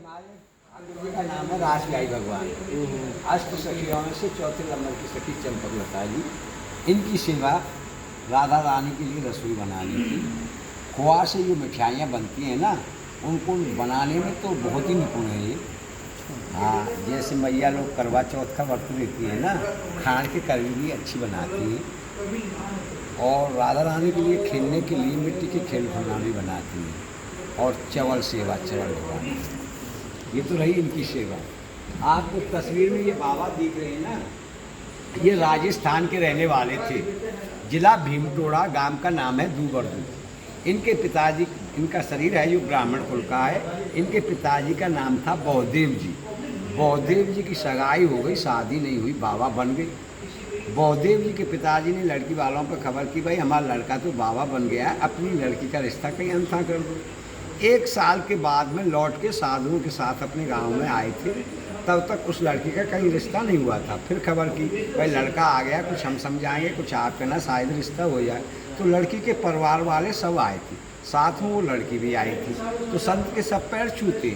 हमारे ठाकुर जी का नाम है रासगाई भगवान। अष्ट सखियों में से चौथे नंबर की सखी चंपकलता जी। इनकी सेवा राधा रानी के लिए रसोई बनाने की। खोआ से जो मिठाइयाँ बनती हैं ना, उनको बनाने में तो बहुत ही निपुण है ये। हाँ, जैसे मैया लोग करवा चौथ का व्रत लेती है ना, खाण के करवी भी अच्छी बनाती है। और राधा रानी के लिए खेलने के लिए मिट्टी के खेल खिलौना भी बनाती है। और चवल सेवा, चवल भगवान, ये तो रही इनकी सेवा। आपको तस्वीर में ये बाबा दिख रहे हैं ना, ये राजस्थान के रहने वाले थे। जिला भीमटोड़ा, गांव का नाम है दूबरदू। इनके पिताजी, इनका शरीर है जो ब्राह्मण कुल का है। इनके पिताजी का नाम था बौदेव जी। बौदेव जी की सगाई हो गई, शादी नहीं हुई, बाबा बन गई। बौदेव जी के पिताजी ने लड़की वालों पर खबर की, भाई हमारा लड़का तो बाबा बन गया है, अपनी लड़की का रिश्ता कहीं अनथा कर दो। 1 साल के बाद में लौट के साधुओं के साथ अपने गांव में आए थे। तब तक उस लड़की का कहीं रिश्ता नहीं हुआ था। फिर खबर की, भाई लड़का आ गया, कुछ हम समझाएंगे, कुछ आप कहना, शायद रिश्ता हो जाए। तो लड़की के परिवार वाले सब आए थे, साथ में वो लड़की भी आई थी। तो संत के सब पैर छूते,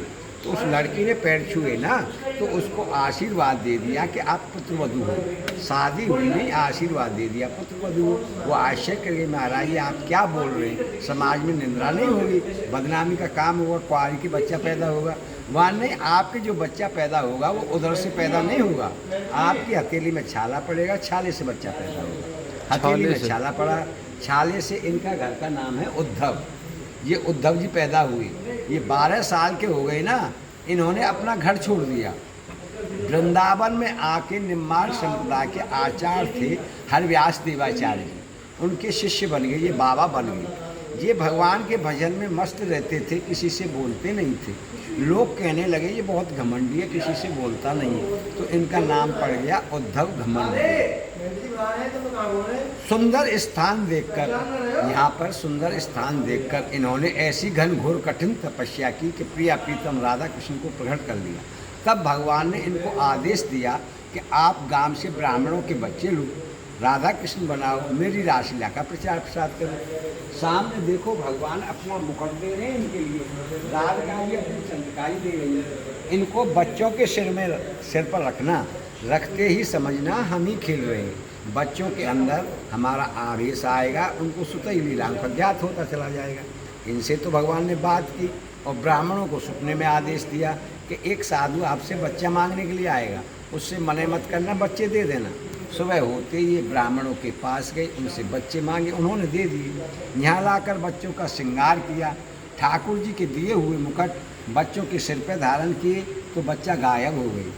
तो उस लड़की ने पैर छुए ना, तो उसको आशीर्वाद दे दिया कि आप पुत्रवधू हो। शादी हुई नहीं, आशीर्वाद दे दिया पुत्रवधू हो। वो आश्चर्य कर गए, महाराज ये आप क्या बोल रहे हैं, समाज में निंदा नहीं होगी, बदनामी का काम होगा, कुआरी की बच्चा पैदा होगा। वहाँ नहीं, आपके जो बच्चा पैदा होगा वो उधर से पैदा नहीं होगा, आपकी हथेली में छाला पड़ेगा, छाले से बच्चा पैदा होगा। हथेली में छाला पड़ा, छाले से इनका घर का नाम है उद्धव। ये उद्धव जी पैदा हुए। ये 12 साल के हो गए ना, इन्होंने अपना घर छोड़ दिया। वृंदावन में आके निम्मार संप्रदाय के आचार्य थे हरव्यास देवाचार्य जी, उनके शिष्य बन गए, ये बाबा बन गए। ये भगवान के भजन में मस्त रहते थे, किसी से बोलते नहीं थे। लोग कहने लगे ये बहुत घमंडी है, किसी से बोलता नहीं है, तो इनका नाम पड़ गया उद्धव घमंडी। सुंदर स्थान देखकर, यहाँ पर सुंदर स्थान देखकर इन्होंने ऐसी घनघोर कठिन तपस्या की कि प्रिया प्रीतम राधा कृष्ण को प्रकट कर लिया। तब भगवान ने इनको आदेश दिया कि आप गांव से ब्राह्मणों के बच्चे लो, राधा कृष्ण बनाओ, मेरी रासलीला का प्रचार प्रसार करो। सामने देखो भगवान अपना मुकुट दे रहे हैं इनके लिए, राजगाई अपनी चंद्रकाई दे रही है। इनको बच्चों के सिर पर रखना, रखते ही समझना हम ही खेल रहे हैं। बच्चों के अंदर हमारा आवेश आएगा, उनको सुतई लीलाओं का ज्ञात होता चला जाएगा। इनसे तो भगवान ने बात की और ब्राह्मणों को सपने में आदेश दिया कि एक साधु आपसे बच्चा मांगने के लिए आएगा, उससे मने मत करना, बच्चे दे देना। सुबह होते ही ये ब्राह्मणों के पास गए, उनसे बच्चे मांगे, उन्होंने दे दिए। यहाँ लाकर बच्चों का श्रृंगार किया, ठाकुर जी के दिए हुए मुकुट बच्चों के सिर पर धारण किए, तो बच्चा गायब हो गई।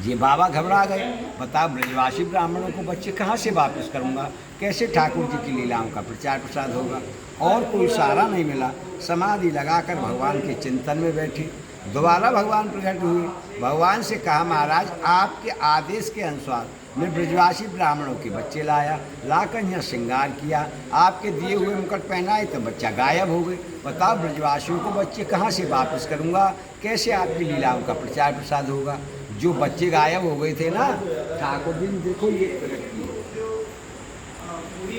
ये बाबा घबरा गए, बताओ ब्रजवासी ब्राह्मणों को बच्चे कहाँ से वापस करूँगा, कैसे ठाकुर जी की लीलाओं का प्रचार प्रसार होगा। और कोई सहारा नहीं मिला, समाधि लगाकर भगवान के चिंतन में बैठी। दोबारा भगवान प्रकट हुए, भगवान से कहा, महाराज आपके आदेश के अनुसार मैं ब्रजवासी ब्राह्मणों के बच्चे लाया, लाकर यहाँ श्रृंगार किया, आपके दिए हुए मुकुट पहनाए तो बच्चा गायब हो गए। बताओ ब्रजवासियों को बच्चे कहाँ से वापस करूँगा, कैसे आपकी लीलाओं का प्रचार प्रसार होगा। जो बच्चे गायब हो गए थे ना, ठाकुर जी देखो ये प्रकट किए।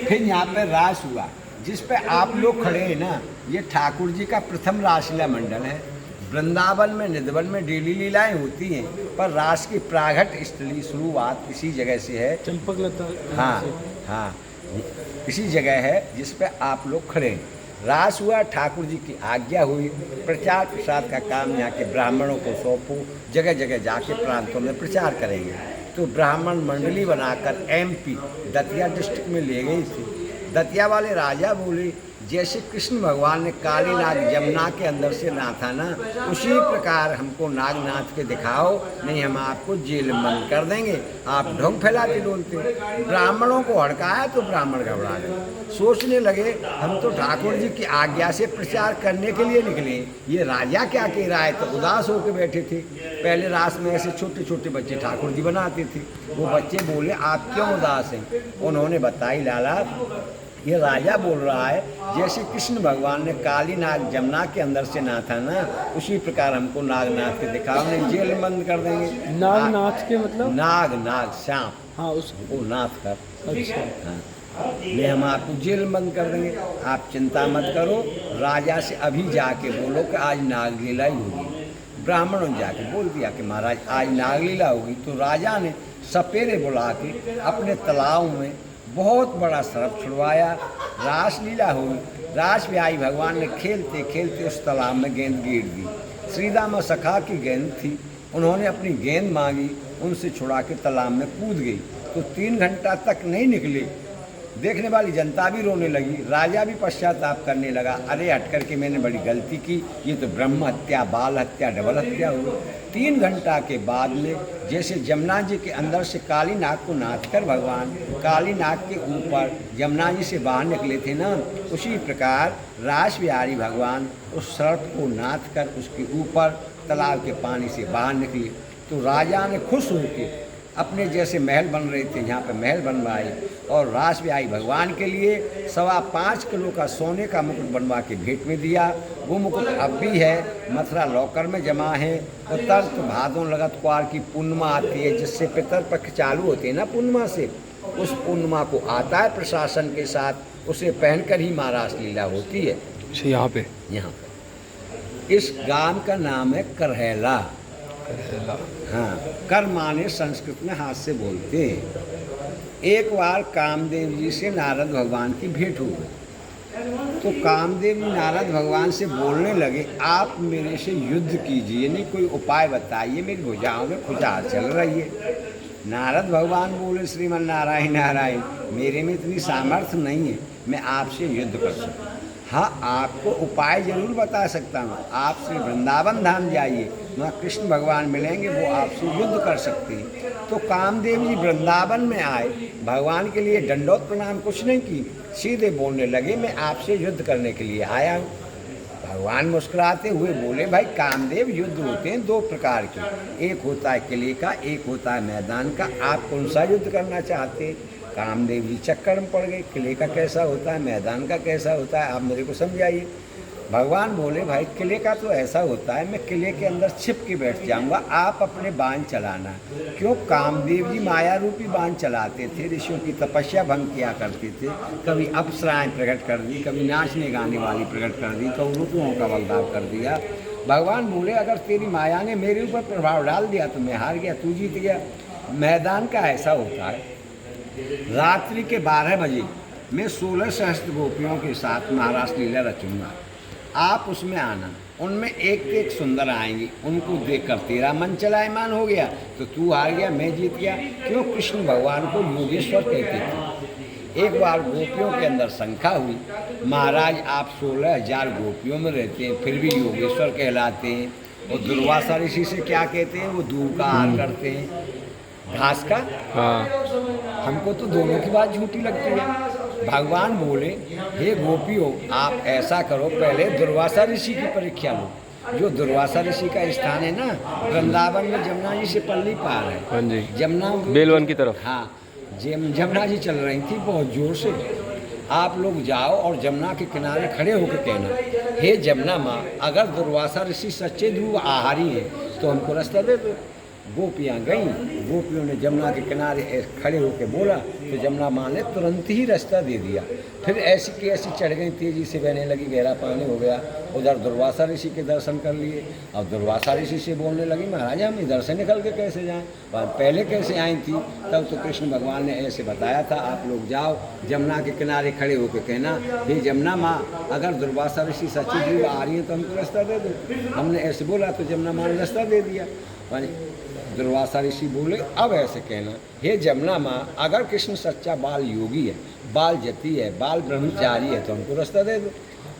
फिर यहाँ पर रास हुआ, जिस पे आप लोग खड़े हैं ना, ये ठाकुर जी का प्रथम रासलीला मंडल है। वृंदावन में निधवन में डेली लीलाएं होती हैं, पर रास की प्रागट स्थली शुरुआत इसी जगह से है, चंपकलता। हाँ, इसी जगह है जिस पे आप लोग खड़े हैं। रास हुआ, ठाकुर जी की आज्ञा हुई, प्रचार प्रसार का काम यहाँ के ब्राह्मणों को सौंपो, जगह जगह जाके प्रांतों में प्रचार करेंगे। तो ब्राह्मण मंडली बनाकर MP दतिया डिस्ट्रिक्ट में ले गई थी। दतिया वाले राजा बोले, जैसे कृष्ण भगवान ने काली नाग जमुना के अंदर से नाथा ना, उसी प्रकार हमको नागनाथ के दिखाओ, नहीं हम आपको जेल में बंद कर देंगे। आप ढोंग फैलाते डोलते। ब्राह्मणों को हड़काया तो ब्राह्मण घबरा गए, सोचने लगे हम तो ठाकुर जी की आज्ञा से प्रचार करने के लिए निकले, ये राजा क्या कह रहा है। तो उदास होकर बैठे थे। पहले रास में ऐसे छोटे छोटे बच्चे ठाकुर जी बनाते थे। वो बच्चे बोले, आप क्यों उदास हैं। उन्होंने बताई, लाला ये राजा बोल रहा है, जैसे कृष्ण भगवान ने काली नाग जमुना के अंदर से नाथा ना, उसी प्रकार हमको नागनाथ के दिखाओ, नहीं जेल में बंद कर देंगे। नागनाथ के मतलब नाग सांप, हाँ उसको नाथ कर। अच्छा, हाँ, नहीं हम आपको जेल में बंद कर देंगे, आप चिंता मत करो। राजा से अभी जाके बोलो कि आज नाग लीला ही होगी। ब्राह्मणों ने जाके बोल दिया कि महाराज आज नागलीला होगी। तो राजा ने सपेरे बुला के अपने तालाब में बहुत बड़ा सर्प छुड़वाया, रासलीला हुई। रास ब्याही भगवान ने खेलते खेलते उस तालाब में गेंद गिर दी। श्रीदामा सखा की गेंद थी, उन्होंने अपनी गेंद मांगी, उनसे छुड़ा के तालाब में कूद गई। तो 3 घंटा तक नहीं निकले। देखने वाली जनता भी रोने लगी, राजा भी पश्चाताप करने लगा, अरे हट करके मैंने बड़ी गलती की, ये तो ब्रह्म हत्या, बाल हत्या, डबल हत्या हुई। 3 घंटा के बाद में जैसे जमुना जी के अंदर से काली नाग को नाथ कर भगवान काली नाग के ऊपर जमुना जी से बाहर निकले थे ना, उसी प्रकार रास बिहारी भगवान उस सर्प को नाथ कर उसके ऊपर तालाब के पानी से बाहर निकले। तो राजा ने खुश होकर अपने जैसे महल बन रहे थे यहाँ पे महल बनवाए और रास ब्याही भगवान के लिए 5.25 किलो का सोने का मुकुट बनवा के भेंट में दिया। वो मुकुट अब भी है, मथुरा लॉकर में जमा है। उत्तर तो भादों लगत क्वार की पूर्णिमा आती है, जिससे पितरपक्ष चालू होते हैं ना पूर्णिमा से, उस पूर्णिमा को आता है प्रशासन के साथ, उसे पहनकर ही माँ रासलीला होती है। यहाँ पे इस गांव का नाम है करहैला। हाँ, कर माने संस्कृत में हाथ से बोलते हैं। एक बार कामदेव जी से नारद भगवान की भेंट हो गई। तो कामदेव जी नारद भगवान से बोलने लगे, आप मेरे से युद्ध कीजिए, नहीं कोई उपाय बताइए, मेरी भुजाओं में खुजार चल रही है। नारद भगवान बोले, श्रीमन नारायण नारायण, मेरे में इतनी सामर्थ्य नहीं है मैं आपसे युद्ध कर सकूं। हाँ, आपको उपाय जरूर बता सकता हूँ। आप श्री वृंदावन धाम जाइए, वहाँ कृष्ण भगवान मिलेंगे, वो आपसे युद्ध कर सकते हैं। तो कामदेव जी वृंदावन में आए, भगवान के लिए दंडोत प्रणाम कुछ नहीं की, सीधे बोलने लगे, मैं आपसे युद्ध करने के लिए आया हूँ। भगवान मुस्कुराते हुए बोले, भाई कामदेव, युद्ध होते हैं 2 प्रकार के, एक होता है किले का, एक होता है मैदान का, आप कौन सा युद्ध करना चाहते हैं? कामदेव जी चक्कर में पड़ गए, किले का कैसा होता है, मैदान का कैसा होता है, आप मेरे को समझाइए। भगवान बोले, भाई किले का तो ऐसा होता है, मैं किले के अंदर छिप के बैठ जाऊंगा, आप अपने बाण चलाना। क्यों? कामदेव जी माया रूपी बाण चलाते थे, ऋषियों की तपस्या भंग किया करते थे। कभी अप्सराएं प्रकट कर दी, कभी नाचने गाने वाली प्रकट कर दी, कभी ऋतुओं का बलदाव कर दिया। भगवान बोले, अगर तेरी माया ने मेरे ऊपर प्रभाव डाल दिया तो मैं हार गया, तू जीत गया। मैदान का ऐसा होता है, रात्रि के 12 बजे मैं 16 सहस्त्र गोपियों के साथ महारास लीला रचूंगा, आप उसमें आना। उनमें एक एक सुंदर आएंगी, उनको देखकर तेरा मन चलायमान हो गया तो तू हार गया, मैं जीत गया। क्यों? कृष्ण भगवान को योगेश्वर कहते थे। एक बार गोपियों के अंदर शंका हुई, महाराज आप 16,000 गोपियों में रहते हैं, फिर भी योगेश्वर कहलाते हैं, और दुर्वासा ऋषि से क्या कहते हैं? वो दूर का आहार करते हैं, घास का। हाँ, हमको तो दोनों की बात झूठी लगती है। भगवान बोले, हे गोपियों, आप ऐसा करो, पहले दुर्वासा ऋषि की परीक्षा लो। जो दुर्वासा ऋषि का स्थान है ना, वृंदावन में जमुना जी से पल्ली पार है। हाँ जी, जमुना बेलवन की तरफ। हाँ, जमुना जी चल रही थी बहुत जोर से। आप लोग जाओ और जमुना के किनारे खड़े होकर कहना, हे जमुना माँ, अगर दुर्वासा ऋषि सच्चे ध्रुव आहारी है तो हमको रास्ता दे दो। गोपियाँ गईं, गोपियों ने जमुना के किनारे खड़े होकर बोला तो जमुना माँ ने तुरंत ही रास्ता दे दिया। फिर ऐसी की ऐसी चढ़ गई, तेजी से बहने लगी, गहरा पानी हो गया। उधर दुर्वासा ऋषि के दर्शन कर लिए। अब दुर्वासा ऋषि से बोलने लगी, महाराज हम इधर से निकल के कैसे जाएं, पहले कैसे आई थी? तब तो कृष्ण भगवान ने ऐसे बताया था, आप लोग जाओ जमुना के किनारे खड़े होकर कहना, हे जमुना माँ, अगर दुर्वासा ऋषि सच्ची जीव आ रही है तो हमको रास्ता दे दो। हमने ऐसे बोला तो जमुना माँ ने रास्ता दे दिया। दुर्वासा ऋषि बोले, अब ऐसे कहना, हे जमुना माँ, अगर कृष्ण सच्चा बाल योगी है, बाल जति है, बाल ब्रह्मचारी है तो हमको रास्ता दे दो।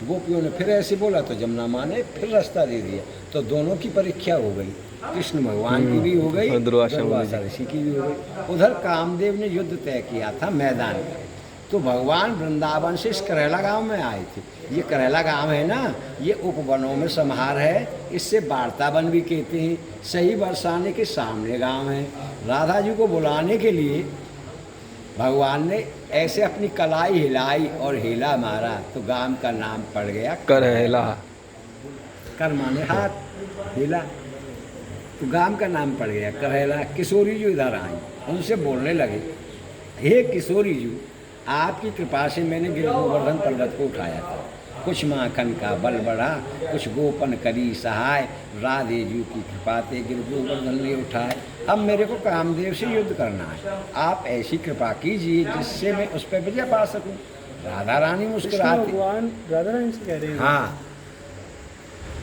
गोपियों ने फिर ऐसे बोला तो जमुना माँ ने फिर रास्ता दे दिया। तो दोनों की परीक्षा हो गई, कृष्ण भगवान की भी हो गई, दुर्वासा ऋषि की भी हो गई। उधर कामदेव ने युद्ध तय किया था मैदान का। तो भगवान वृंदावन से इस करैला गांव में आए थे। ये करैला गांव है ना, ये उपवनों में समार है, इससे वार्तावन भी कहते हैं। सही बरसाने के सामने गांव है। राधा जी को बुलाने के लिए भगवान ने ऐसे अपनी कलाई हिलाई और हिला मारा तो गांव का नाम पड़ गया करैला। कर माने हाथ, हिला तो गांव का नाम पड़ गया करैला। किशोरी जी इधर आई, उनसे बोलने लगे, हे किशोरी जी, आपकी कृपा से मैंने गिर गोवर्धन पर्वत को उठाया था, कुछ माखन का बल बढ़ा, कुछ गोपन करी सहाय, राधे जी की कृपा ते गिर गोवर्धन ले उठाए। अब मेरे को कामदेव से युद्ध करना है, आप ऐसी कृपा कीजिए जिससे मैं उस पर विजय पा सकूं। राधा रानी कृष्ण मुस्कुराती, भगवान राधा रानी से कह रहे हैं। हाँ,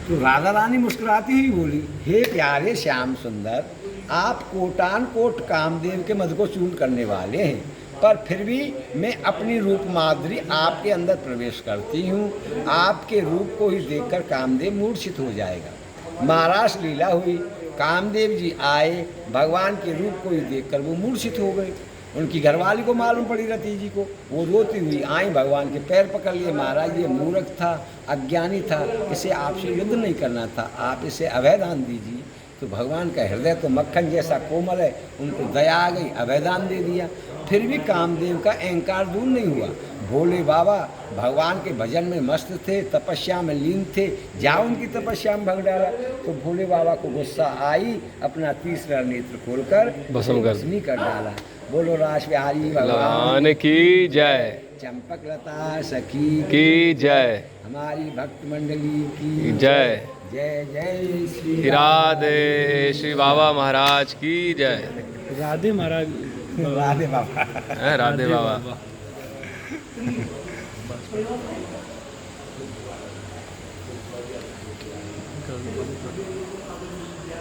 तो राधा रानी मुस्कुराती ही बोली, हे प्यारे श्याम सुंदर, आप कोटान कोट कामदेव के मद को चूर्ण करने वाले हैं, पर फिर भी मैं अपनी रूप माधुरी आपके अंदर प्रवेश करती हूँ। आपके रूप को ही देखकर कामदेव मूर्छित हो जाएगा। महाराज लीला हुई, कामदेव जी आए, भगवान के रूप को ही देखकर वो मूर्छित हो गए। उनकी घरवाली को मालूम पड़ी रति जी को, वो रोती हुई आई, भगवान के पैर पकड़ लिए, महाराज ये मूर्ख था, अज्ञानी था, इसे आपसे युद्ध नहीं करना था, आप इसे अभयदान दीजिए। तो भगवान का हृदय तो मक्खन जैसा कोमल है, उनको दया आ गई, अभयदान दे दिया। फिर भी कामदेव का अहंकार दूर नहीं हुआ। भोले बाबा भगवान के भजन में मस्त थे, तपस्या में लीन थे, जाओ उनकी तपस्या में भग डाला। तो भोले बाबा को गुस्सा आई, अपना तीसरा नेत्र खोलकर भस्मी कर डाला। बोलो रास बिहारी भगवान की जय, चंपक लता सखी की जय, हमारी भक्त मंडली की जय। जय जय श्री राधे श्री बाबा महाराज की जय। राधे महाराज, राधे बाबा। राधे बाबा।